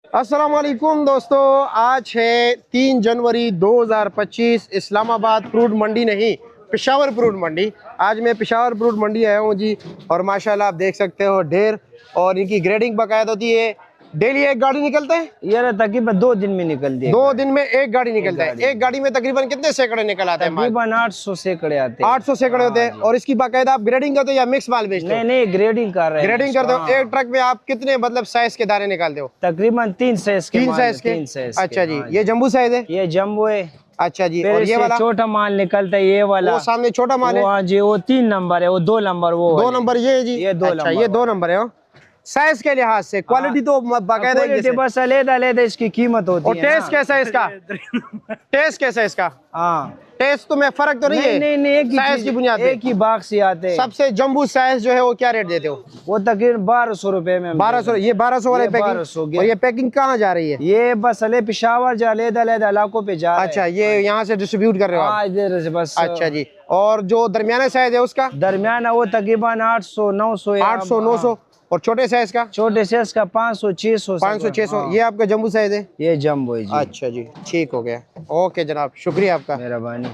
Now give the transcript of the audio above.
अस्सलाम वालेकुम दोस्तों, आज है 3 जनवरी 2025। इस्लामाबाद फ्रूट मंडी नहीं, पेशावर फ्रूट मंडी। आज मैं पेशावर फ्रूट मंडी आया हूँ जी। और माशाल्लाह आप देख सकते हो ढेर, और इनकी ग्रेडिंग बाकायदा होती है। डेली एक गाड़ी निकलता है यार, तकरीबन 2 दिन में निकल दिए। 2 दिन में एक गाड़ी निकलता है। एक गाड़ी में तकरीबन कितने सैकड़े निकल आते हैं? तकरीबन 800 सैकड़े आते हैं। 800 सैकड़े होते हैं। और इसकी बाकायदा आप ग्रेडिंग करते हो या मिक्स माल बेचते हो? नहीं, ग्रेडिंग कर रहे हैं। ग्रेडिंग करते हो। एक ट्रक में आप कितने मतलब साइज के दाने निकालते हो? तकरीबन 3 साइज के। 3 साइज के। अच्छा जी, ये जम्बू साइज है? ये जम्बो है। अच्छा जी, और ये वाला छोटा माल निकलता है, ये वाला वो सामने छोटा माल है। हाँ जी, वो 3 नंबर है, वो 2 नंबर, वो 2 नंबर ये है जी। ये 2 अच्छा, नंबर। ये 2 नंबर है। साइज के लिहाज से क्वालिटी तो बाकायदा है। क्वालिटी बस अलग इसकी कीमत होती और है। टेस्ट कैसा है इसका? टेस्ट कैसा है इसका? हाँ, टेस्ट तो में फर्क तो नहीं है? नहीं, एक साइज की बुनियाद पे एक ही बाग से आते हैं। सबसे जम्बू साइज जो है वो क्या रेट देते हो? वो तकरीबन 1200 रुपए में। 1200। ये 1200 वाले पैकिंग। 1200 और ये पैकिंग कहाँ जा रही है? ये बस अले पेशावर जा अलग इलाकों पे जा रहा है। अच्छा, ये यहाँ से डिस्ट्रीब्यूट कर रहे हो आप? हाँ, इधर से बस। अच्छा जी, और जो दरमियाना साइज है उसका? दरमियाना वो तकरीबन 800 900 800 900। और छोटे साइज का? छोटे साइज का 500 600 500 600। ये आपका जम्बू साइज है? ये जम्बो है जी। अच्छा जी, ठीक हो गया। ओके जनाब, शुक्रिया आपका, मेहरबानी।